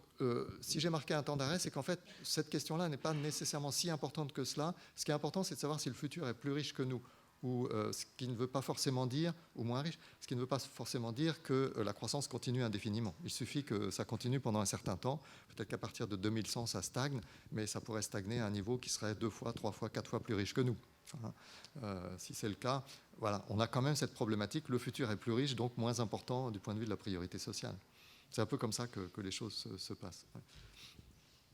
B: si j'ai marqué un temps d'arrêt, c'est qu'en fait, cette question-là n'est pas nécessairement si importante que cela. Ce qui est important, c'est de savoir si le futur est plus riche que nous, ou ce qui ne veut pas forcément dire, ou moins riche, ce qui ne veut pas forcément dire que la croissance continue indéfiniment. Il suffit que ça continue pendant un certain temps. Peut-être qu'à partir de 2100, ça stagne, mais ça pourrait stagner à un niveau qui serait 2 fois, 3 fois, 4 fois plus riche que nous. Si c'est le cas, voilà, on a quand même cette problématique. Le futur est plus riche, donc moins important du point de vue de la priorité sociale. C'est un peu comme ça que les choses se passent. Ouais.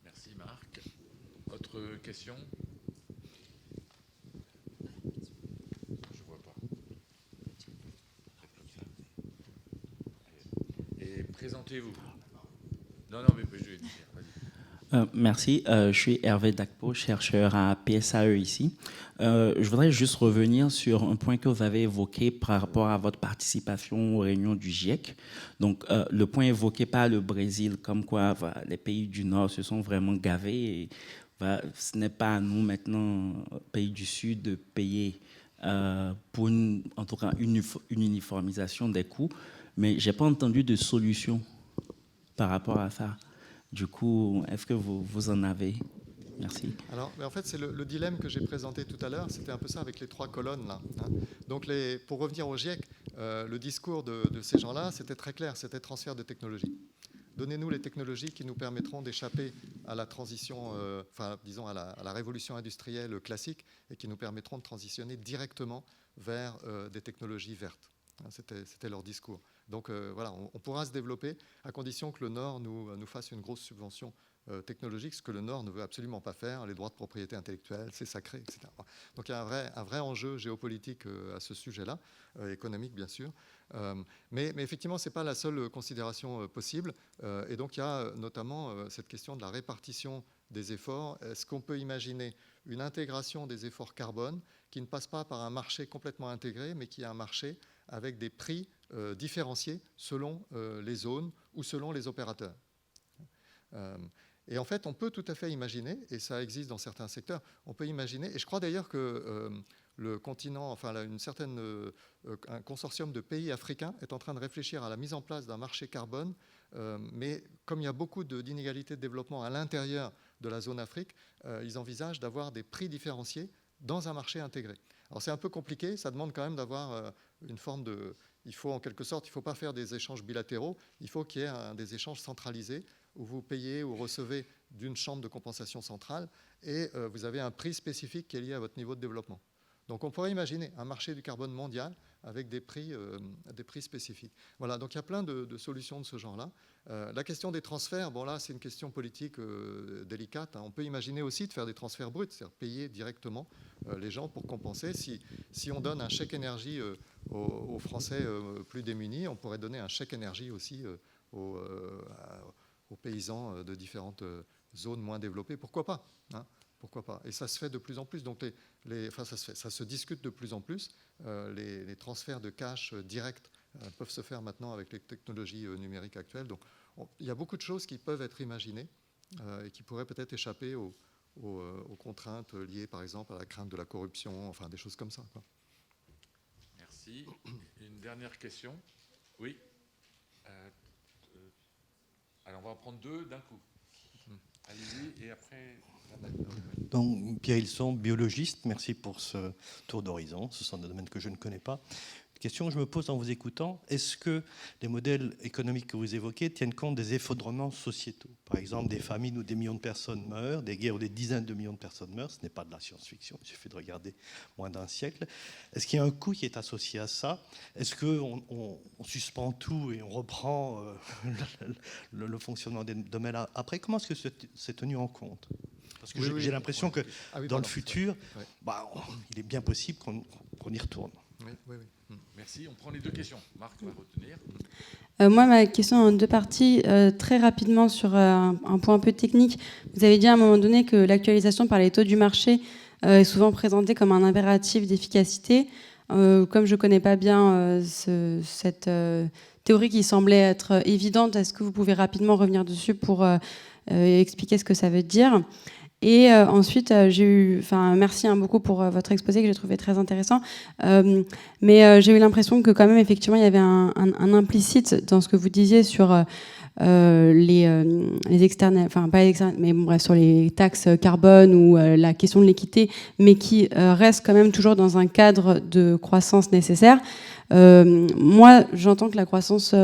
A: Merci Marc. Autre question? Je vois pas. Et présentez-vous. Non, mais je vais dire. Vas-y.
E: Merci. Je suis Hervé Dacpo, chercheur à PSAE ici. Je voudrais juste revenir sur un point que vous avez évoqué par rapport à votre participation aux réunions du GIEC. Donc, le point évoqué par le Brésil, comme quoi les pays du Nord se sont vraiment gavés. Et, ce n'est pas à nous maintenant, pays du Sud, de payer pour en tout cas une uniformisation des coûts. Mais je n'ai pas entendu de solution par rapport à ça. Du coup, est-ce que vous en avez? Merci.
B: Alors, en fait, c'est le dilemme que j'ai présenté tout à l'heure. C'était un peu ça avec les 3 colonnes là. Donc, pour revenir au GIEC, le discours de ces gens-là, c'était très clair. C'était transfert de technologie. Donnez-nous les technologies qui nous permettront d'échapper à la transition, disons à la révolution industrielle classique et qui nous permettront de transitionner directement vers des technologies vertes. C'était leur discours. Donc voilà, on pourra se développer à condition que le Nord nous fasse une grosse subvention technologique, ce que le Nord ne veut absolument pas faire. Les droits de propriété intellectuelle, c'est sacré, etc. Donc il y a un vrai enjeu géopolitique à ce sujet-là, économique bien sûr. Mais effectivement, ce n'est pas la seule considération possible. Et donc il y a notamment cette question de la répartition des efforts. Est-ce qu'on peut imaginer une intégration des efforts carbone qui ne passe pas par un marché complètement intégré, mais qui est un marché avec des prix différenciés selon les zones ou selon les opérateurs. Et en fait, on peut tout à fait imaginer, et ça existe dans certains secteurs, on peut imaginer, et je crois d'ailleurs que le continent, un consortium de pays africains est en train de réfléchir à la mise en place d'un marché carbone, mais comme il y a beaucoup d'inégalités de développement à l'intérieur de la zone Afrique, ils envisagent d'avoir des prix différenciés dans un marché intégré. Alors c'est un peu compliqué, ça demande quand même d'avoir une forme de... Il faut en quelque sorte, il ne faut pas faire des échanges bilatéraux, il faut qu'il y ait des échanges centralisés où vous payez ou recevez d'une chambre de compensation centrale et vous avez un prix spécifique qui est lié à votre niveau de développement. Donc on pourrait imaginer un marché du carbone mondial avec des prix spécifiques. Voilà, donc il y a plein de solutions de ce genre-là. La question des transferts, bon là c'est une question politique délicate. On peut imaginer aussi de faire des transferts bruts, c'est-à-dire payer directement les gens pour compenser. Si on donne un chèque énergie aux Français plus démunis, on pourrait donner un chèque énergie aussi aux paysans de différentes zones moins développées. Pourquoi pas, hein? Pourquoi pas? Et ça se fait de plus en plus. Donc ça se discute de plus en plus. Les transferts de cash directs peuvent se faire maintenant avec les technologies numériques actuelles. Donc il y a beaucoup de choses qui peuvent être imaginées et qui pourraient peut-être échapper aux contraintes liées, par exemple, à la crainte de la corruption, enfin des choses comme ça, quoi.
A: Merci. Une dernière question? Oui. Alors on va en prendre deux d'un coup. Allez-y et après.
F: Donc, Pierre Hilson, biologiste, merci pour ce tour d'horizon. Ce sont des domaines que je ne connais pas. Question que je me pose en vous écoutant, est-ce que les modèles économiques que vous évoquez tiennent compte des effondrements sociétaux? Par exemple, des famines où des millions de personnes meurent, des guerres où des dizaines de millions de personnes meurent, ce n'est pas de la science-fiction, il suffit de regarder moins d'un siècle. Est-ce qu'il y a un coût qui est associé à ça? Est-ce qu'on suspend tout et on reprend le fonctionnement des domaines après? Comment est-ce que c'est tenu en compte? Parce que j'ai l'impression que dans le futur, il est bien possible qu'on y retourne.
B: Oui.
A: Merci. On prend les deux questions. Marc va retenir.
C: Moi, ma question en deux parties. Très rapidement sur un point un peu technique. Vous avez dit à un moment donné que l'actualisation par les taux du marché est souvent présentée comme un impératif d'efficacité. Comme je ne connais pas bien cette théorie qui semblait être évidente, est-ce que vous pouvez rapidement revenir dessus pour expliquer ce que ça veut dire ? Et ensuite, merci beaucoup pour votre exposé que j'ai trouvé très intéressant. Mais j'ai eu l'impression que quand même, effectivement, il y avait un implicite dans ce que vous disiez sur les externes, enfin pas les externes, mais bon, bref, sur les taxes carbone ou la question de l'équité, mais qui reste quand même toujours dans un cadre de croissance nécessaire. Moi, j'entends que la croissance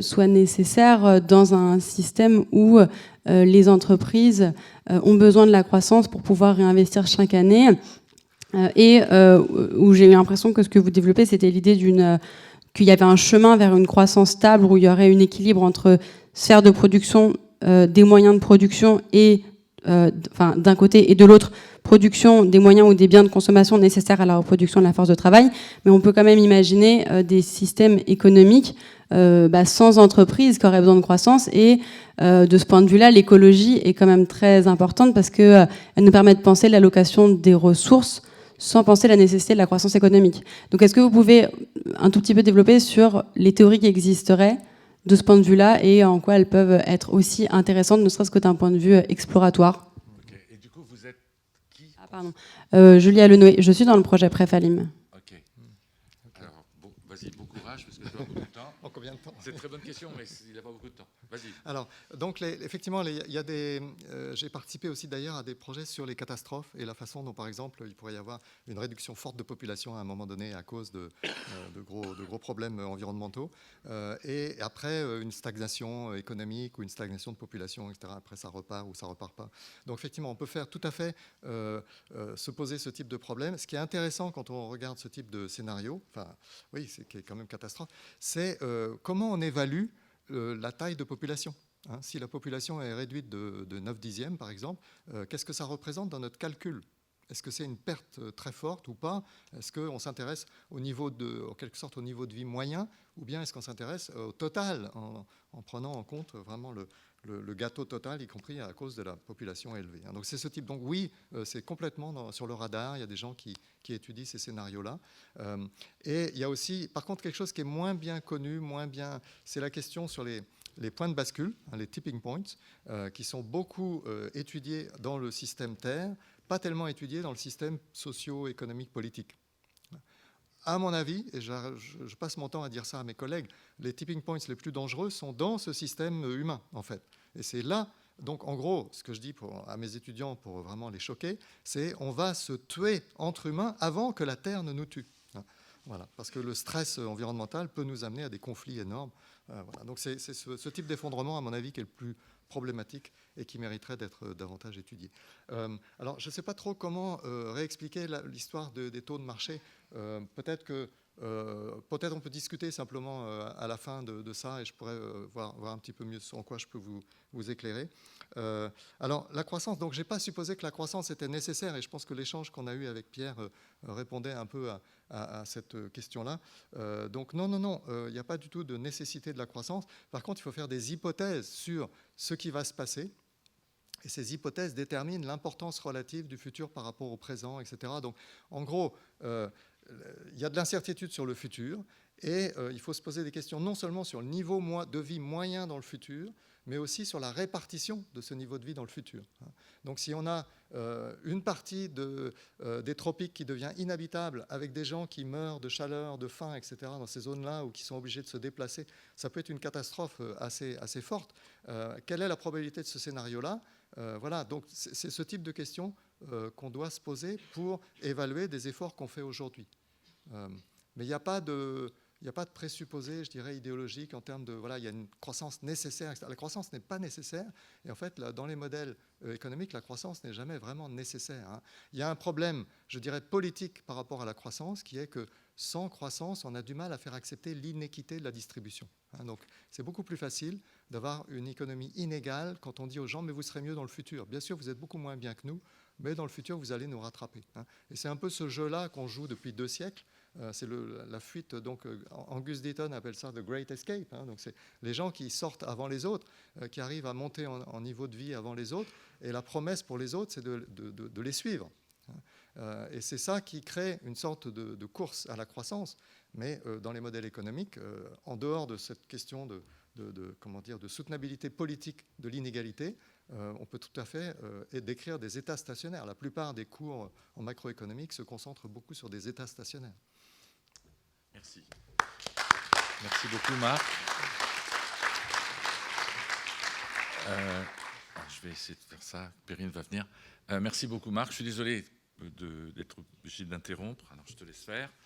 C: soit nécessaire dans un système où les entreprises ont besoin de la croissance pour pouvoir réinvestir chaque année et où j'ai eu l'impression que ce que vous développez, c'était l'idée qu'il y avait un chemin vers une croissance stable où il y aurait un équilibre entre sphère de production, des moyens de production et d'un côté et de l'autre, production des moyens ou des biens de consommation nécessaires à la reproduction de la force de travail. Mais on peut quand même imaginer des systèmes économiques sans entreprise qui auraient besoin de croissance. Et de ce point de vue-là, l'écologie est quand même très importante parce qu'elle nous permet de penser l'allocation des ressources sans penser la nécessité de la croissance économique. Donc est-ce que vous pouvez un tout petit peu développer sur les théories qui existeraient de ce point de vue-là et en quoi elles peuvent être aussi intéressantes, ne serait-ce que d'un point de vue exploratoire?
A: Ok. Et du coup, vous êtes qui?
C: Pardon. Julia Lenoé, je suis dans le projet Préfalim.
A: Ok. Alors, bon, vas-y, bon courage, parce que tu as beaucoup de temps.
B: En combien de temps?
A: C'est une très bonne question, mais il n'a pas beaucoup de temps. Vas-y.
B: Alors, donc, effectivement, il y a j'ai participé aussi d'ailleurs à des projets sur les catastrophes et la façon dont, par exemple, il pourrait y avoir une réduction forte de population à un moment donné à cause de gros problèmes environnementaux. Et après, une stagnation économique ou une stagnation de population, etc. Après, ça repart ou ça repart pas. Donc, effectivement, on peut faire tout à fait se poser ce type de problème. Ce qui est intéressant quand on regarde ce type de scénario, c'est qui est quand même catastrophe, c'est comment on évalue la taille de population. Si la population est réduite de 9 dixièmes, par exemple, qu'est-ce que ça représente dans notre calcul? Est-ce que c'est une perte très forte ou pas? Est-ce qu'on s'intéresse en quelque sorte au niveau de vie moyen, ou bien est-ce qu'on s'intéresse au total en prenant en compte vraiment le gâteau total, y compris à cause de la population élevée? Donc c'est ce type. Donc oui, c'est complètement sur le radar. Il y a des gens qui étudient ces scénarios-là. Et il y a aussi, par contre, quelque chose qui est moins bien connu, c'est la question sur les points de bascule, les tipping points, qui sont beaucoup étudiés dans le système Terre, pas tellement étudiés dans le système socio-économique politique. À mon avis, et je passe mon temps à dire ça à mes collègues, les tipping points les plus dangereux sont dans ce système humain, en fait. Et c'est là, donc en gros, ce que je dis à mes étudiants pour vraiment les choquer, c'est on va se tuer entre humains avant que la Terre ne nous tue. Voilà, parce que le stress environnemental peut nous amener à des conflits énormes. Voilà. Donc c'est ce type d'effondrement, à mon avis, qui est le plus problématique et qui mériterait d'être davantage étudiée. Alors, je ne sais pas trop comment réexpliquer l'histoire des taux de marché. Peut-être on peut discuter simplement à la fin de ça et je pourrais voir un petit peu mieux en quoi je peux vous éclairer. Alors, la croissance, donc je n'ai pas supposé que la croissance était nécessaire et je pense que l'échange qu'on a eu avec Pierre répondait un peu à cette question-là. Donc non, il n'y a pas du tout de nécessité de la croissance. Par contre, il faut faire des hypothèses sur ce qui va se passer. Et ces hypothèses déterminent l'importance relative du futur par rapport au présent, etc. Donc, en gros, il y a de l'incertitude sur le futur et il faut se poser des questions non seulement sur le niveau de vie moyen dans le futur, mais aussi sur la répartition de ce niveau de vie dans le futur. Donc si on a une partie des tropiques qui devient inhabitable avec des gens qui meurent de chaleur, de faim, etc. dans ces zones-là ou qui sont obligés de se déplacer, ça peut être une catastrophe assez forte. Quelle est la probabilité de ce scénario-là ? Voilà, donc c'est ce type de questions qu'on doit se poser pour évaluer des efforts qu'on fait aujourd'hui. Mais il n'y a pas de présupposé, je dirais, idéologique en termes de, voilà, il y a une croissance nécessaire. La croissance n'est pas nécessaire. Et en fait, là, dans les modèles économiques, la croissance n'est jamais vraiment nécessaire. Il y a un problème, je dirais, politique par rapport à la croissance, qui est que sans croissance, on a du mal à faire accepter l'inéquité de la distribution. Donc, c'est beaucoup plus facile d'avoir une économie inégale quand on dit aux gens, mais vous serez mieux dans le futur. Bien sûr, vous êtes beaucoup moins bien que nous, mais dans le futur, vous allez nous rattraper. Et c'est un peu ce jeu-là qu'on joue depuis 2 siècles. C'est la fuite, donc Angus Deaton appelle ça « the great escape ». Donc c'est les gens qui sortent avant les autres, qui arrivent à monter en niveau de vie avant les autres. Et la promesse pour les autres, c'est de les suivre. Et c'est ça qui crée une sorte de course à la croissance. Mais dans les modèles économiques, en dehors de cette question de soutenabilité politique de l'inégalité, on peut tout à fait décrire des états stationnaires. La plupart des cours en macroéconomique se concentrent beaucoup sur des états stationnaires.
A: Merci. Merci beaucoup, Marc. Je vais essayer de faire ça. Perrine va venir. Merci beaucoup, Marc. Je suis désolé d'être obligé d'interrompre. Alors, je te laisse faire.